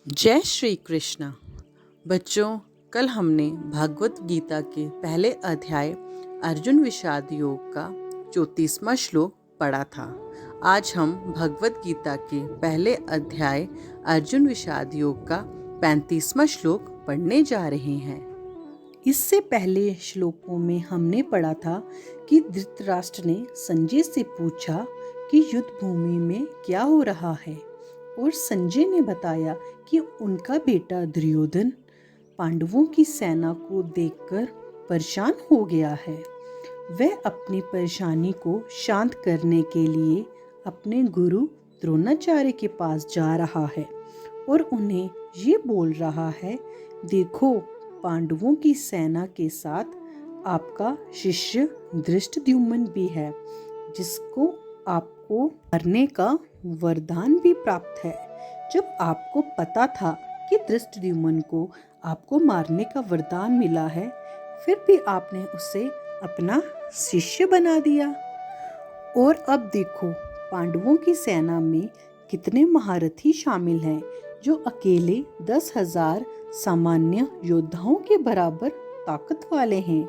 जय श्री कृष्ण। बच्चों, कल हमने भगवत गीता के पहले अध्याय अर्जुन विषाद योग का 34वां श्लोक पढ़ा था। आज हम भगवत गीता के पहले अध्याय अर्जुन विषाद योग का 35वां श्लोक पढ़ने जा रहे हैं। इससे पहले श्लोकों में हमने पढ़ा था कि धृतराष्ट्र ने संजय से पूछा कि युद्ध भूमि में क्या हो रहा है, और संजय ने बताया कि उनका बेटा दुर्योधन पांडवों की सेना को देखकर परेशान हो गया है। वह अपनी परेशानी को शांत करने के लिए अपने गुरु द्रोणाचार्य के पास जा रहा है और उन्हें ये बोल रहा है, देखो, पांडवों की सेना के साथ आपका शिष्य धृष्टद्युम्न भी है, जिसको आपको मारने का वरदान भी प्राप्त है। जब आपको पता था कि धृष्टद्युम्न को आपको मारने का वरदान मिला है, फिर भी आपने उसे अपना शिष्य बना दिया। और अब देखो, पांडवों की सेना में कितने महारथी शामिल हैं, जो अकेले 10,000 सामान्य योद्धाओं के बराबर ताकत वाले हैं,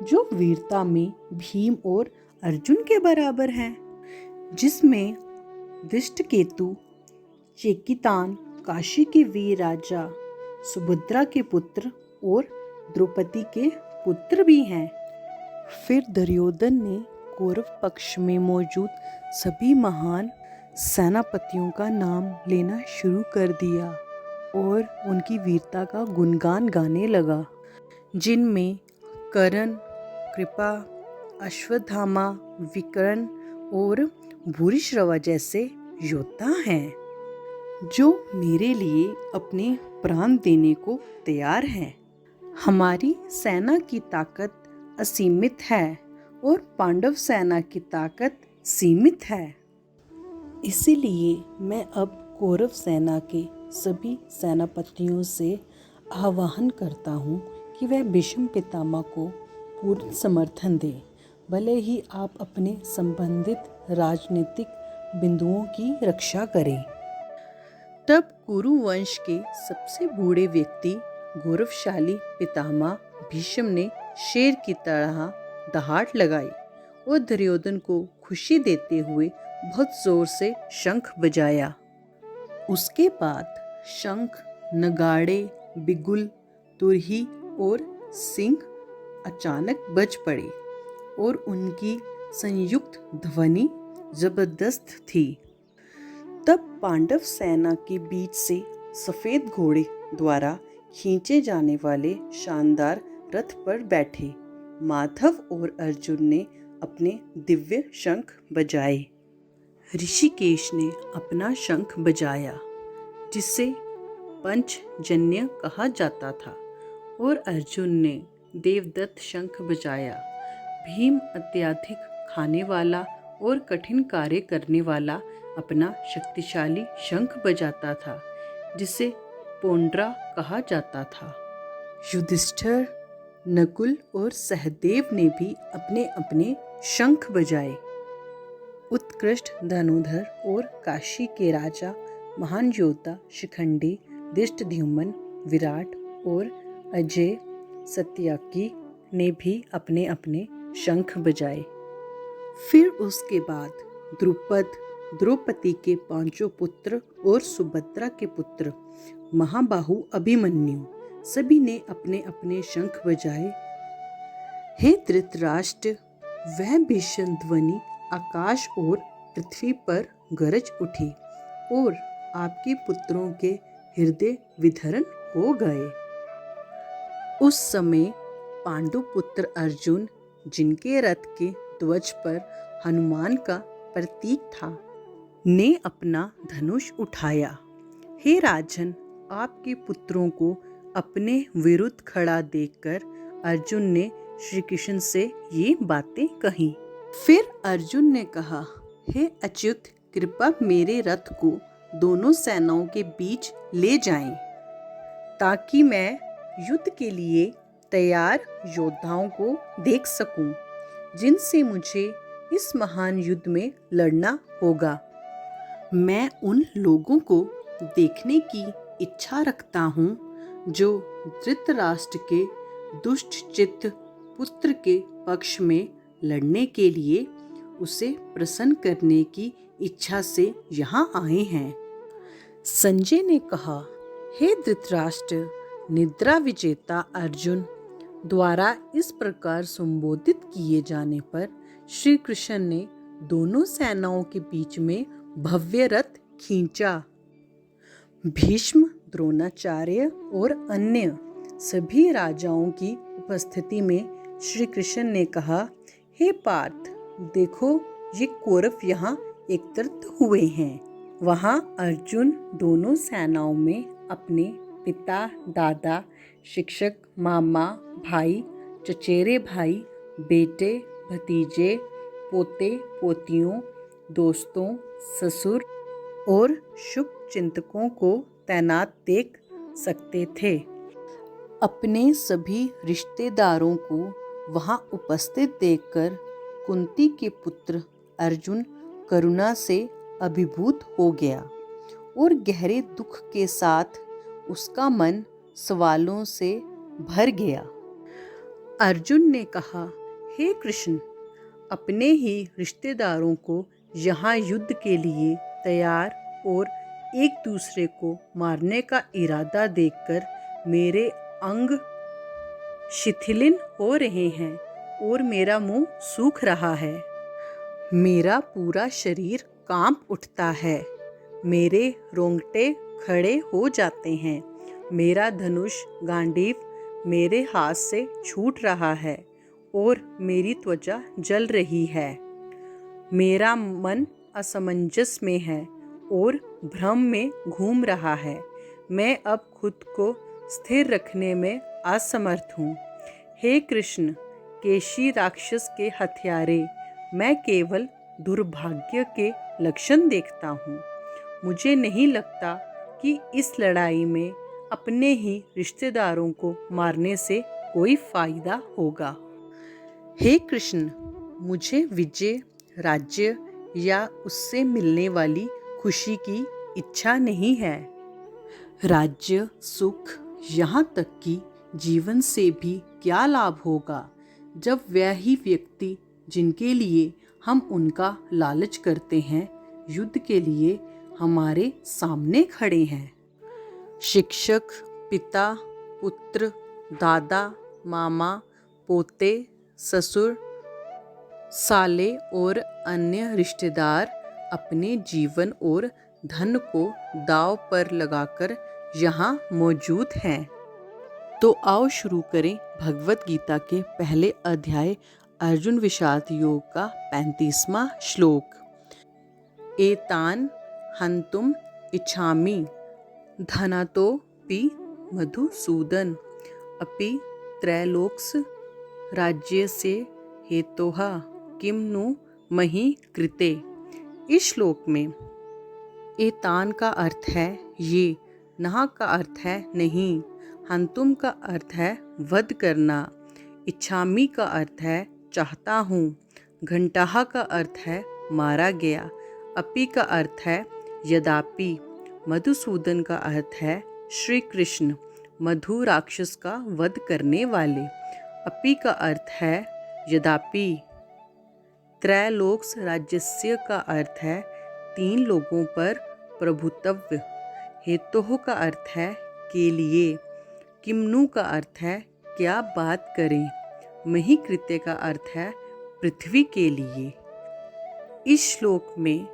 जो वीरता में भीम और अर्जुन के बराबर हैं, जिसमें धृष्टकेतु, चेकितान, काशी के वीर राजा, सुभद्रा के पुत्र और द्रौपदी के पुत्र भी हैं। फिर दुर्योधन ने कौरव पक्ष में मौजूद सभी महान सेनापतियों का नाम लेना शुरू कर दिया और उनकी वीरता का गुणगान गाने लगा, जिनमें कर्ण, कृपा, अश्वत्थामा, विकर्ण और भूरिश्रवा जैसे योद्धा हैं, जो मेरे लिए अपने प्राण देने को तैयार हैं। हमारी सेना की ताकत असीमित है और पांडव सेना की ताकत सीमित है। इसीलिए मैं अब कौरव सेना के सभी सेनापतियों से आह्वान करता हूँ कि वह भीष्म पितामह को पूर्ण समर्थन दें, भले ही आप अपने संबंधित राजनीतिक बिंदुओं की रक्षा करें। तब कुरु वंश के सबसे बूढ़े व्यक्ति गौरवशाली पितामह भीष्म ने शेर की तरह दहाड़ लगाई और दुर्योधन को खुशी देते हुए बहुत जोर से शंख बजाया। उसके बाद शंख, नगाड़े, बिगुल, तुरही और सिंह अचानक बज पड़े और उनकी संयुक्त ध्वनि जबरदस्त थी। तब पांडव सेना के बीच से सफेद घोड़े द्वारा खींचे जाने वाले शानदार रथ पर बैठे माधव और अर्जुन ने अपने दिव्य शंख बजाए। ऋषिकेश ने अपना शंख बजाया, जिसे पंचजन्य कहा जाता था, और अर्जुन ने देवदत्त शंख बजाया। भीम अत्यधिक खाने वाला और कठिन कार्य करने वाला अपना शक्तिशाली शंख बजाता था, जिसे पोंड्रा कहा जाता था। युधिष्ठिर, नकुल और सहदेव ने भी अपने अपने शंख बजाए। उत्कृष्ट धनुर्धर और काशी के राजा, महान योद्धा शिखंडी, धृष्टद्युम्न, विराट और अजय सत्यकी ने भी अपने अपने शंख बजाए। फिर उसके बाद द्रुपद, द्रौपदी के 5 पुत्र और सुभद्रा के पुत्र महाबाहु अभिमन्यु सभी ने अपने अपने शंख बजाए। हे धृतराष्ट्र, वह भीषण ध्वनि आकाश और पृथ्वी पर गरज उठी और आपके पुत्रों के हृदय विदीर्ण हो गए। उस समय पांडु पुत्र अर्जुन, जिनके रथ के ध्वज पर हनुमान का प्रतीक था, ने अपना धनुष उठाया। हे राजन, आपके पुत्रों को अपने विरुद्ध खड़ा देखकर अर्जुन ने श्री कृष्ण से ये बातें कही। फिर अर्जुन ने कहा, हे अच्युत, कृपा मेरे रथ को दोनों सेनाओं के बीच ले जाएं, ताकि मैं युद्ध के लिए तैयार योद्धाओं को देख सकूं, जिनसे मुझे इस महान युद्ध में लड़ना होगा। मैं उन लोगों को देखने की इच्छा रखता हूँ जो धृतराष्ट्र के दुष्ट चित्त पुत्र के पक्ष में लड़ने के लिए उसे प्रसन्न करने की इच्छा से यहाँ आए हैं। संजय ने कहा, हे धृतराष्ट्र, निद्रा विजेता अर्जुन द्वारा इस प्रकार संबोधित किए जाने पर श्री कृष्ण ने दोनों सेनाओं के बीच में भव्य रथ खींचा। भीष्म, द्रोणाचार्य और अन्य सभी राजाओं की उपस्थिति में श्री कृष्ण ने कहा, हे पार्थ, देखो ये कौरव यहाँ एकत्रित हुए हैं। वहाँ अर्जुन दोनों सेनाओं में अपने पिता, दादा, शिक्षक, मामा, भाई, चचेरे भाई, बेटे, भतीजे, पोते, पोतियों, दोस्तों, ससुर और शुभ चिंतकों को तैनात देख सकते थे। अपने सभी रिश्तेदारों को वहां उपस्थित देखकर कुंती के पुत्र अर्जुन करुणा से अभिभूत हो गया और गहरे दुख के साथ उसका मन सवालों से भर गया। अर्जुन ने कहा, हे कृष्ण, अपने ही रिश्तेदारों को यहाँ युद्ध के लिए तैयार और एक दूसरे को मारने का इरादा देखकर मेरे अंग शिथिल हो रहे हैं और मेरा मुंह सूख रहा है। मेरा पूरा शरीर कांप उठता है, मेरे रोंगटे खड़े हो जाते हैं, मेरा धनुष गांडीव मेरे हाथ से छूट रहा है और मेरी त्वचा जल रही है। मेरा मन असमंजस में है और भ्रम में घूम रहा है। मैं अब खुद को स्थिर रखने में असमर्थ हूँ। हे कृष्ण, केशी राक्षस के हत्यारे, मैं केवल दुर्भाग्य के लक्षण देखता हूँ। मुझे नहीं लगता कि इस लड़ाई में अपने ही रिश्तेदारों को मारने से कोई फायदा होगा। हे कृष्ण, मुझे विजय, राज्य या उससे मिलने वाली खुशी की इच्छा नहीं है। राज्य, सुख, यहाँ तक कि जीवन से भी क्या लाभ होगा जब वह ही व्यक्ति जिनके लिए हम उनका लालच करते हैं युद्ध के लिए हमारे सामने खड़े हैं। शिक्षक, पिता, पुत्र, दादा, मामा, पोते, ससुर, साले और अन्य रिश्तेदार अपने जीवन और धन को दांव पर लगाकर यहाँ मौजूद हैं। तो आओ शुरू करें भगवत गीता के पहले अध्याय अर्जुन विषाद योग का 35वां श्लोक। एतान हन्तुम इच्छामि धनातोऽपि मधुसूदन अपि त्रैलोक्य राज्यस्य हेतोः किम नु महि कृते। इस श्लोक में एतान का अर्थ है ये, नहा का अर्थ है नहीं, हंतुम का अर्थ है वध करना, इच्छामी का अर्थ है चाहता हूँ, घंटाहा का अर्थ है मारा गया, अपि का अर्थ है यद्यपि, मधुसूदन का अर्थ है श्री कृष्ण, मधु राक्षस का वध करने वाले, अपि का अर्थ है यद्यपि, त्रैलोक्य राज्यस्य का अर्थ है 3 लोगों पर प्रभुत्व, हेतु का अर्थ है के लिए, किमनु का अर्थ है क्या बात करें, मही कृत्य का अर्थ है पृथ्वी के लिए। इस श्लोक में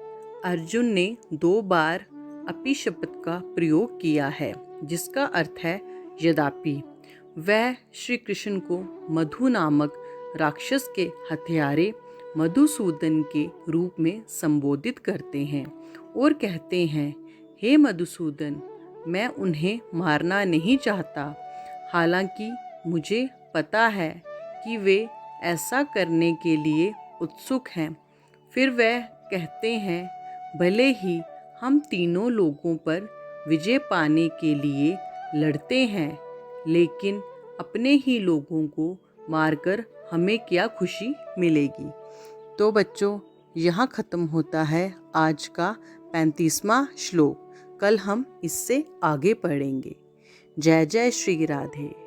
अर्जुन ने 2 बार अपि शब्द का प्रयोग किया है जिसका अर्थ है यद्यपि। वह श्री कृष्ण को मधु नामक राक्षस के हत्यारे मधुसूदन के रूप में संबोधित करते हैं और कहते हैं, हे मधुसूदन, मैं उन्हें मारना नहीं चाहता, हालांकि मुझे पता है कि वे ऐसा करने के लिए उत्सुक हैं। फिर वह कहते हैं, भले ही हम तीनों लोगों पर विजय पाने के लिए लड़ते हैं, लेकिन अपने ही लोगों को मारकर हमें क्या खुशी मिलेगी। तो बच्चों, यहाँ ख़त्म होता है आज का 35वां श्लोक। कल हम इससे आगे पढ़ेंगे। जय जय श्री राधे।